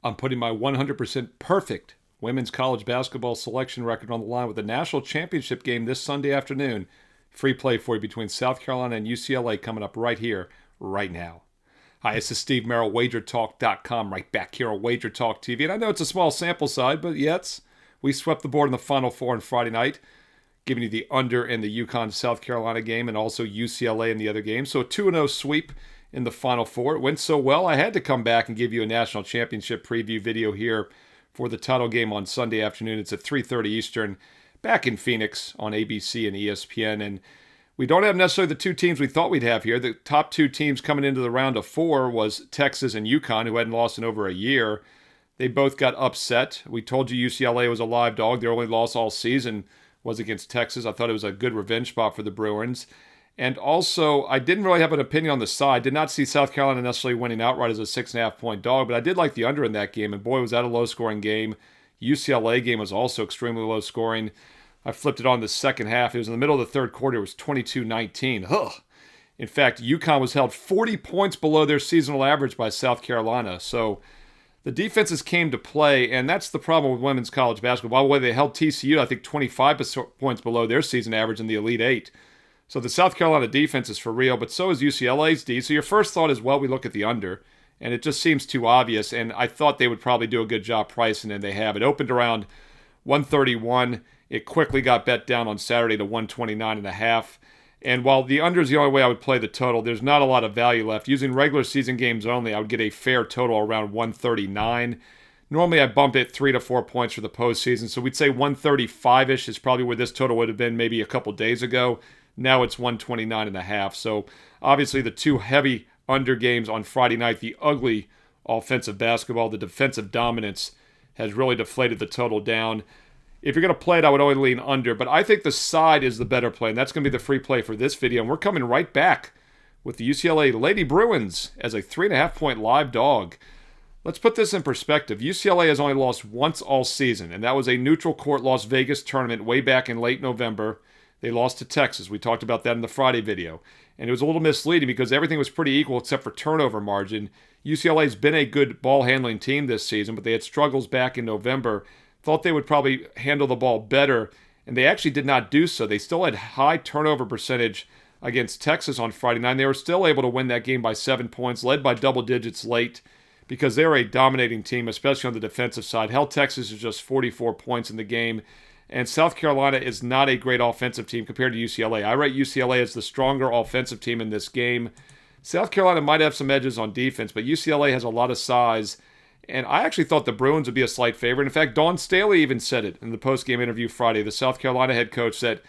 I'm putting my 100% perfect women's college basketball selection record on the line with the national championship game this Sunday afternoon. Free play for you between South Carolina and UCLA coming up right here, right now. Hi, this is Steve Merril, WagerTalk.com, right back here on WagerTalk TV. And I know it's a small sample size, but yes, we swept the board in the Final Four on Friday night, giving you the under in the UConn-South Carolina game and also UCLA in the other game. So a 2-0 sweep in the Final Four. It went so well, I had to come back and give you a national championship preview video here for the title game on Sunday afternoon. It's at 3:30 Eastern, back in Phoenix on ABC and ESPN. And we don't have necessarily the two teams we thought we'd have here. The top two teams coming into the round of four was Texas and UConn, who hadn't lost in over a year. They both got upset. We told you UCLA was a live dog. Their only loss all season was against Texas. I thought it was a good revenge spot for the Bruins. And also, I didn't really have an opinion on the side. Did not see South Carolina necessarily winning outright as a 6.5-point dog, but I did like the under in that game. And boy, was that a low-scoring game. UCLA game was also extremely low-scoring. I flipped it on the second half. It was in the middle of the third quarter. It was 22-19. Ugh. In fact, UConn was held 40 points below their seasonal average by South Carolina. So the defenses came to play, and that's the problem with women's college basketball. By the way, they held TCU, I think, 25 points below their season average in the Elite Eight. So the South Carolina defense is for real, but so is UCLA's D. So your first thought is, well, we look at the under, and it just seems too obvious. And I thought they would probably do a good job pricing, and they have. It opened around 131. It quickly got bet down on Saturday to 129.5. And while the under is the only way I would play the total, there's not a lot of value left. Using regular season games only, I would get a fair total around 139. Normally, I bump it 3 to 4 points for the postseason, so we'd say 135-ish is probably where this total would have been maybe a couple days ago. Now it's 129.5. So obviously the two heavy under games on Friday night, the ugly offensive basketball, the defensive dominance has really deflated the total down. If you're going to play it, I would only lean under, but I think the side is the better play, and that's going to be the free play for this video. And we're coming right back with the UCLA Lady Bruins as a 3.5-point live dog. Let's put this in perspective. UCLA has only lost once all season, and that was a neutral court Las Vegas tournament way back in late November. They lost to Texas. We talked about that in the Friday video. And it was a little misleading because everything was pretty equal except for turnover margin. UCLA's been a good ball handling team this season, but they had struggles back in November. Thought they would probably handle the ball better, and they actually did not do so. They still had high turnover percentage against Texas on Friday night. They were still able to win that game by 7 points, led by double digits late, because they're a dominating team, especially on the defensive side. Held Texas is just 44 points in the game. And South Carolina is not a great offensive team compared to UCLA. I rate UCLA as the stronger offensive team in this game. South Carolina might have some edges on defense, but UCLA has a lot of size. And I actually thought the Bruins would be a slight favorite. In fact, Dawn Staley even said it in the post-game interview Friday. The South Carolina head coach said,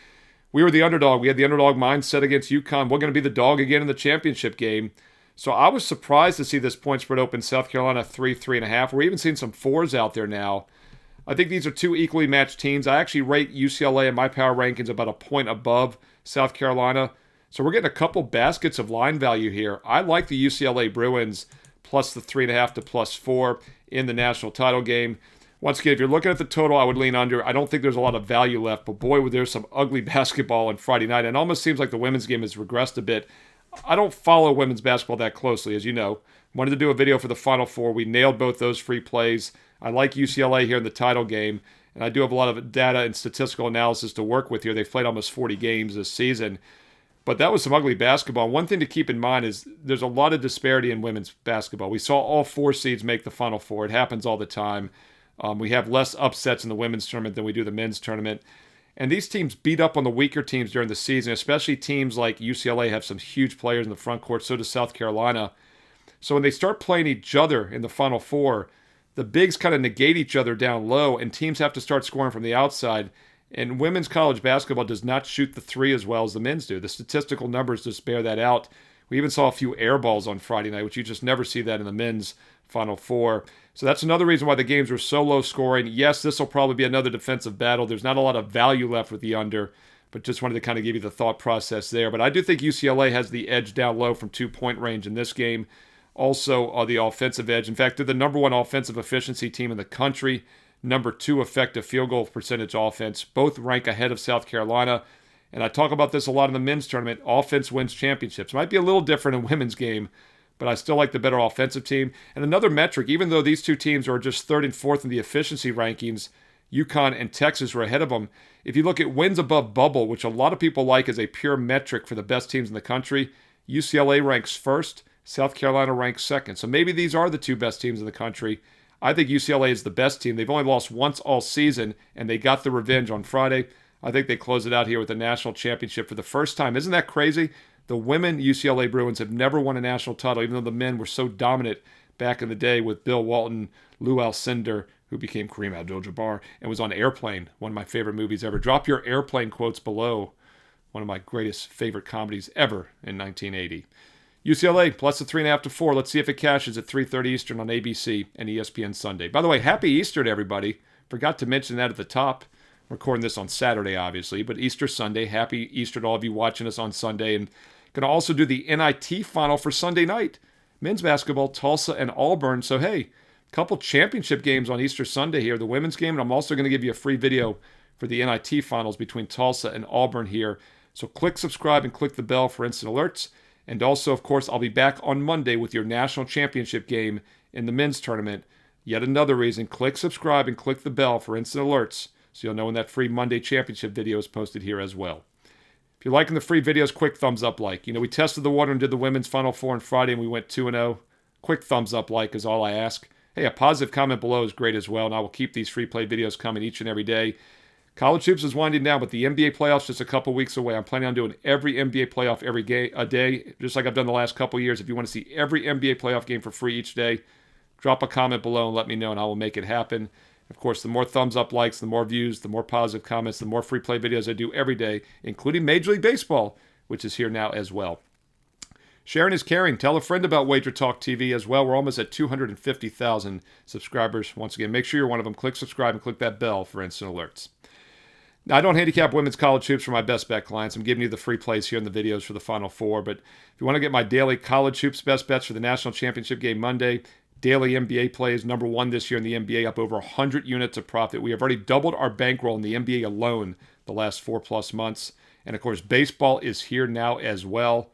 we were the underdog. We had the underdog mindset against UConn. We're going to be the dog again in the championship game. So I was surprised to see this point spread open. South Carolina 3.5. We're even seeing some 4s out there now. I think these are two equally matched teams. I actually rate UCLA in my power rankings about a point above South Carolina. So we're getting a couple baskets of line value here. I like the UCLA Bruins plus the 3.5 to plus 4 in the national title game. Once again, if you're looking at the total, I would lean under. I don't think there's a lot of value left, but boy, there's some ugly basketball on Friday night. And it almost seems like the women's game has regressed a bit. I don't follow women's basketball that closely, as you know. Wanted to do a video for the Final Four. We nailed both those free plays. I like UCLA here in the title game, and I do have a lot of data and statistical analysis to work with here. They've played almost 40 games this season, but that was some ugly basketball. One thing to keep in mind is there's a lot of disparity in women's basketball. We saw all 4 seeds make the Final Four. It happens all the time. We have less upsets in the women's tournament than we do the men's tournament. And these teams beat up on the weaker teams during the season, especially teams like UCLA have some huge players in the front court. So does South Carolina. So when they start playing each other in the Final Four, the bigs kind of negate each other down low, and teams have to start scoring from the outside. And women's college basketball does not shoot the three as well as the men's do. The statistical numbers just bear that out. We even saw a few air balls on Friday night, which you just never see that in the men's Final Four. So that's another reason why the games were so low scoring. Yes, this will probably be another defensive battle. There's not a lot of value left with the under, but just wanted to kind of give you the thought process there. But I do think UCLA has the edge down low from 2-point range in this game. Also, the offensive edge. In fact, they're the number 1 offensive efficiency team in the country, number 2 effective field goal percentage offense. Both rank ahead of South Carolina. And I talk about this a lot in the men's tournament. Offense wins championships. Might be a little different in women's game, but I still like the better offensive team. And another metric, even though these two teams are just third and fourth in the efficiency rankings, UConn and Texas were ahead of them. If you look at wins above bubble, which a lot of people like as a pure metric for the best teams in the country, UCLA ranks first, South Carolina ranks second. So maybe these are the two best teams in the country. I think UCLA is the best team. They've only lost once all season, and they got the revenge on Friday. I think they close it out here with a national championship for the first time. Isn't that crazy? The women UCLA Bruins have never won a national title, even though the men were so dominant back in the day with Bill Walton, Lou Alcindor, who became Kareem Abdul-Jabbar, and was on Airplane, one of my favorite movies ever. Drop your Airplane quotes below. One of my greatest favorite comedies ever in 1980. UCLA plus the 3.5 to 4. Let's see if it cashes at 3:30 Eastern on ABC and ESPN Sunday. By the way, happy Easter to everybody. Forgot to mention that at the top. I'm recording this on Saturday, obviously, but Easter Sunday. Happy Easter to all of you watching us on Sunday. And going to also do the NIT final for Sunday night. Men's basketball, Tulsa and Auburn. So, hey, a couple championship games on Easter Sunday here. The women's game, and I'm also going to give you a free video for the NIT finals between Tulsa and Auburn here. So click subscribe and click the bell for instant alerts. And also, of course, I'll be back on Monday with your national championship game in the men's tournament. Yet another reason, click subscribe and click the bell for instant alerts so you'll know when that free Monday championship video is posted here as well. If you're liking the free videos, quick thumbs up like. We tested the water and did the women's Final Four on Friday and we went 2-0. Quick thumbs up like is all I ask. Hey, a positive comment below is great as well, and I will keep these free play videos coming each and every day. College hoops is winding down, but the NBA playoffs just a couple weeks away. I'm planning on doing every NBA playoff every day, just like I've done the last couple years. If you want to see every NBA playoff game for free each day, drop a comment below and let me know, and I will make it happen. Of course, the more thumbs up likes, the more views, the more positive comments, the more free play videos I do every day, including Major League Baseball, which is here now as well. Sharing is caring. Tell a friend about WagerTalk TV as well. We're almost at 250,000 subscribers. Once again, make sure you're one of them. Click subscribe and click that bell for instant alerts. Now, I don't handicap women's college hoops for my best bet clients. I'm giving you the free plays here in the videos for the Final Four. But if you want to get my daily college hoops best bets for the national championship game Monday, daily NBA plays, number one this year in the NBA, up over 100 units of profit. We have already doubled our bankroll in the NBA alone the last 4+ months. And of course, baseball is here now as well.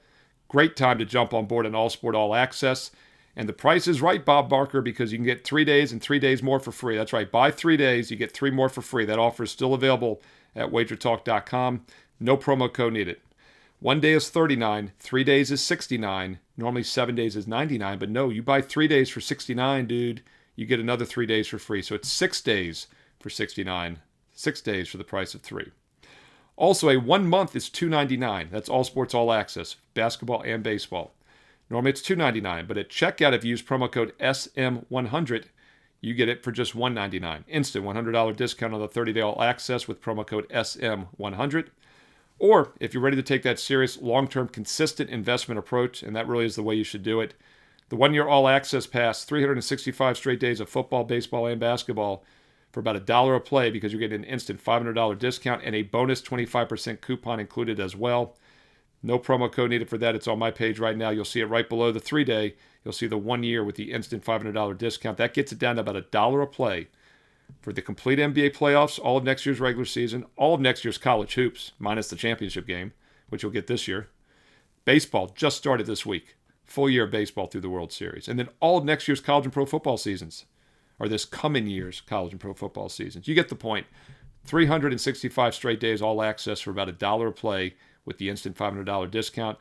Great time to jump on board an All Sport All Access. And the price is right, Bob Barker, because you can get 3 days and 3 days more for free. That's right. Buy 3 days, you get 3 more for free. That offer is still available at WagerTalk.com. No promo code needed. 1 day is $39, 3 days is $69. Normally 7 days is $99, but no, you buy 3 days for $69, dude. You get another 3 days for free. So it's 6 days for $69. 6 days for the price of 3. Also, a 1 month is $2.99. That's All Sports All Access, basketball and baseball. Normally it's $2.99, but at checkout, if you use promo code SM100, you get it for just $1.99. Instant $100 discount on the 30-day All Access with promo code SM100. Or if you're ready to take that serious, long-term, consistent investment approach, and that really is the way you should do it, the 1-year All Access Pass, 365 straight days of football, baseball, and basketball for about $1 a play, because you're getting an instant $500 discount and a bonus 25% coupon included as well. No promo code needed for that. It's on my page right now. You'll see it right below the 3-day. You'll see the 1 year with the instant $500 discount. That gets it down to about $1 a play for the complete NBA playoffs, all of next year's regular season, all of next year's college hoops, minus the championship game, which you'll get this year. Baseball just started this week. Full year of baseball through the World Series. And then all of next year's college and pro football seasons, or this coming year's college and pro football seasons. You get the point. 365 straight days, all access for about $1 a play with the instant $500 discount.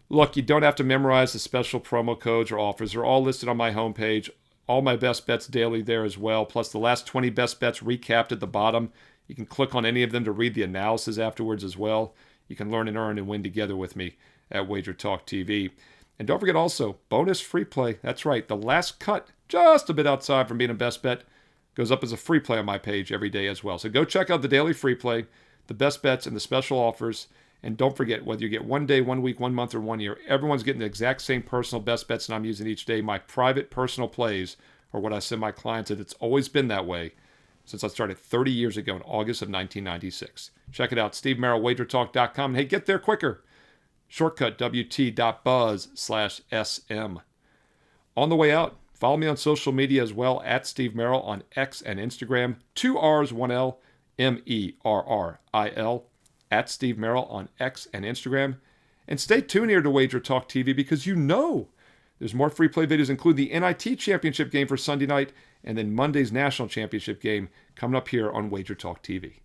Look, you don't have to memorize the special promo codes or offers. They're all listed on my homepage. All my best bets daily there as well, plus the last 20 best bets recapped at the bottom. You can click on any of them to read the analysis afterwards as well. You can learn and earn and win together with me at WagerTalk TV. And don't forget also, bonus free play. That's right, the last cut, just a bit outside from being a best bet, goes up as a free play on my page every day as well. So go check out the daily free play, the best bets, and the special offers. And don't forget, whether you get 1 day, 1 week, 1 month, or 1 year, everyone's getting the exact same personal best bets that I'm using each day. My private personal plays are what I send my clients, and it's always been that way since I started 30 years ago in August of 1996. Check it out, SteveMerril, WagerTalk.com. And hey, get there quicker. Shortcut, wt.buzz/SM. On the way out, follow me on social media as well, at Steve Merril on X and Instagram. 2 R's, 1 L, MERRIL. At Steve Merril on X and Instagram. And stay tuned here to WagerTalk TV, because you know There's more free play videos, including the NIT championship game for Sunday night, and then Monday's national championship game coming up here on WagerTalk TV.